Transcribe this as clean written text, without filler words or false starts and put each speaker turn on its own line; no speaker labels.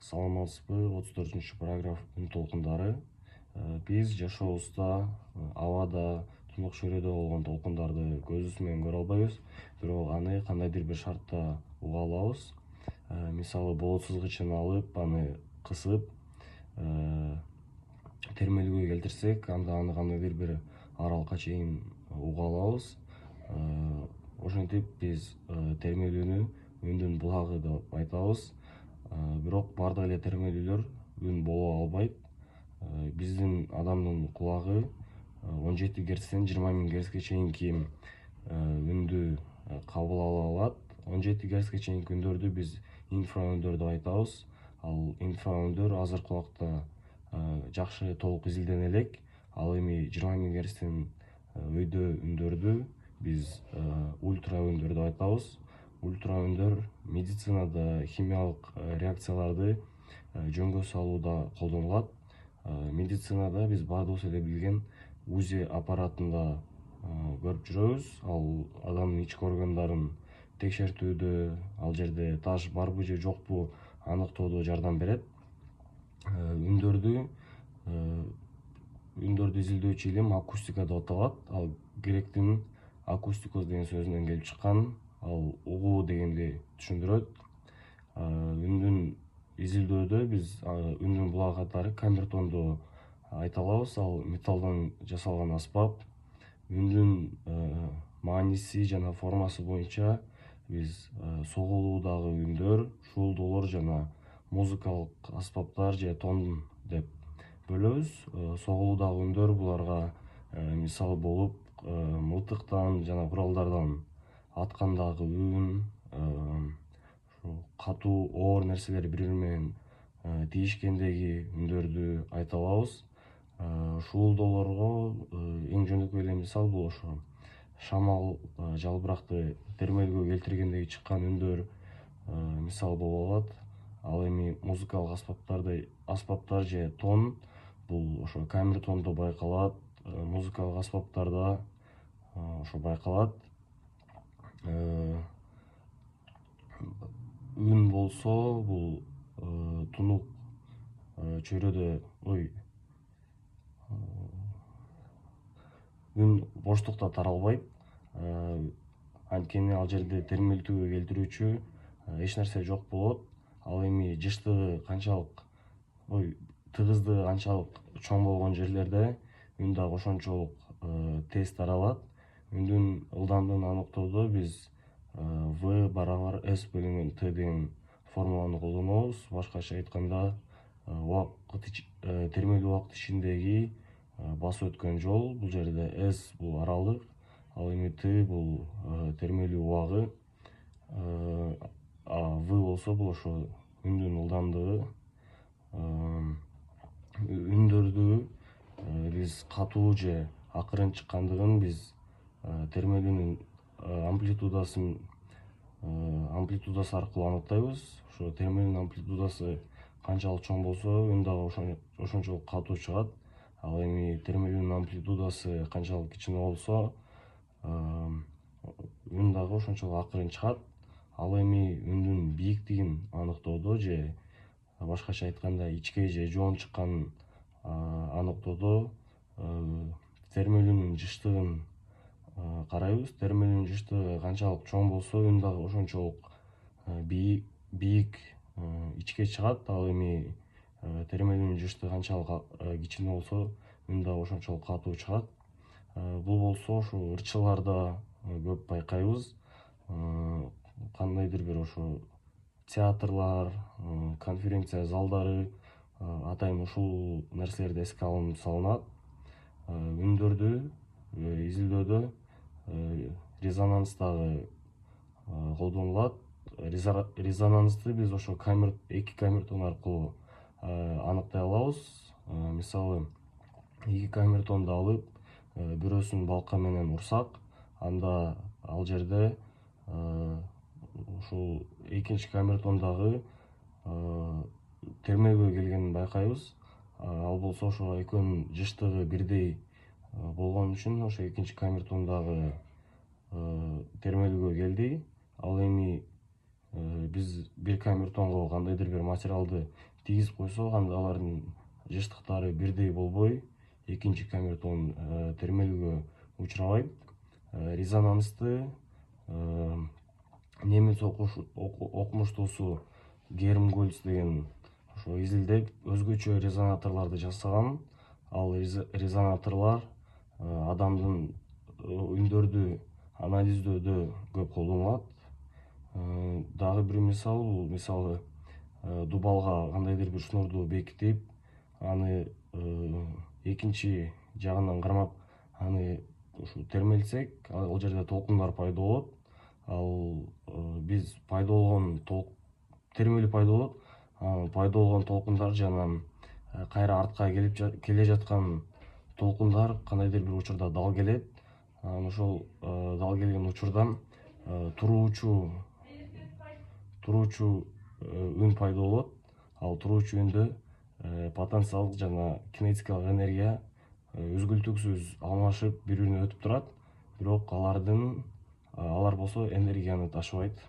Саламатсызбы, 34 параграф үн толкундары. Биз жашообузда абада, тундук чөйрөдө болгон толкундарды көзүбүз менен көрө албайбыз, бирок аны кандайдыр бир шартта уга алабыз. Мисалы, болот сызгычын алып, аны кысып, термелүүгө келтирсек, анда аны кандайдыр бир аралыкка чейин уга алабыз. Ошентип биз термелүүнү үндүн булагы деп айтабыз. Бирок бардык эле термелүүлөр үн боло албайт. Биздин адамдын кулагы 17 герцтен 20 000 герцке чейинки үндү кабыл ала алат. 17 герцке чейинки үндөрдү биз инфраүндөр деп айтабыз. Ал инфраүндөр азыркы убакта жакшы толук изилдене элек. Ал эми 20 000 герцтен өйдө үндөрдү биз ультраүндөр деп айтабыз. Ультраүндөр медицинада химиялык реакцияларды жөнгө салууда колдонулат. Медицинада биз баардыгыбыз эле билген УЗИ аппаратында көрүп жүрөбүз. Ал адамдын ички органдарын текшертүүдө, ал жерде таш барбы же жокпу аныктоодо жардам берет. Үндөрдү изилдөөчү илим акустика деп аталат. Ал гректин акустикос деген сөзүнөн келип чыккан. Ал угуу дегенди түшүндүрөт. Үндүн изилдөөдө биз үндүн булагы катары камертонду айта алабыз. Ал металлдан жасалган аспап. Үндүн мааниси жана формасы боюнча биз согулуудагы үндөр, шуулдоолор жана музыкалык аспаптар же тон деп бөлөбүз. Согулуудагы үндөр буларга мисал болуп мылтыктан жана куралдардан аткандагы үн, катуу оор нерселер бири бири менен тийишкендеги үндөрдү айта алабыз. Шуулдоолорго эң жөнөкөй эле мисал бул ошо шамал, жалбыракты термелүүгө келтиргендеги чыккан үндөр мисал боло алат. Ал эми музыкалык аспаптар же тон бул ошо камертондо байкалат, музыкалык аспаптарда ошо байкалат. Үн болсо бул тунук чөйрөдө үн боштукта таралбайт. Анткени ал жерде термелтүүгө келтирүүчү эч нерсе жок болот. Ал эми жыштыгы канчалык тыгыздыгы канчалык чоң болгон жерлерде үн дагы ошончолук тез таралат. Үндүн ылдамдыгын аныктоодо биз В барабар С бөлүнгөн Т деген формуланы колдонобуз. Башкача айтканда, термелүү убакыт ичиндеги басып өткөн жол. Бул жерде S бул аралык, ал эми Т бул термелүү убагы, В болсо бул ошо үндүн ылдамдыгы. Үндөрдү биз катуу же акырын чыккандыгын биз термелүүнүн амплитудасы аркылуу аныктайбыз. Ошо термелүүнүн амплитудасы канчалык чоң болсо, үн дагы ошончолук катуу чыгат. Ал эми термелүүнүн амплитудасы канчалык кичине болсо, үн дагы ошончолук акырын чыгат. Ал эми үндүн бийиктигин аныктоодо же башкача айтканда ичке же жоон чыкканын аныктоодо термелүүнүн жыштыгын карайбыз. Термелүүнүн жыштыгы канчалык чоң болсо, үн дагы ошончолук бийик ичке чыгат. Ал эми термелүүнүн жыштыгы канчалык кичине болсо, үн дагы ошончолук катуу чыгат. Бул болсо ошо ырчыларда көп байкайбыз. Кандайдыр бир ошо театрлар, конференция залдары атайын ушул нерселерди эске алынып салынат. Үндөрдү изилдөөдө резонанс дагы колдонулат. Резонансты биз ошо эки камертон аркылуу аныктай алабыз. Мисалы, эки камертонду алып, бирөөсүн балка менен урсак, анда ал жерде ушул экинчи камертондагы термелүүгө келгенин байкайбыз. Ал болсо ошо экөөнүн жыштыгы бирдей болгон үчүн ошо экинчи камертондагы термелүүгө келди. Ал эми биз бир камертонго кандайдыр бир материалды тийгизип койсок, анда алардын жыштыктары бирдей болбой, экинчи камертон термелүүгө учурабайт. Резонансты немис окумуштуусу Гермгольц деген ошо изилдеп өзгөчө резонаторлорду жасаган. Ал резонаторлор адамдын үндөрдү анализдөөдө көп колдонулат. Дагы бир мисал, бул мисалы дубалга кандайдыр бир шнурду бекитип, аны экинчи жагынан кармап, аны ушу термелсек, ал жерде толкундар пайда болот. Ал биз пайда болгон термелүү пайда болот. Пайда болгон толкундар жана кайра артка келе жаткан толкундар кандайдыр бир учурда дал келет. Анан ошол дал келген учурда туруучу үн пайда болот. Ал туруучу үндө потенциалдык жана кинетикалык энергия үзгүлтүксүз алмашып бири бирине өтүп турат. Бирок алар болсо энергияны ташыбайт.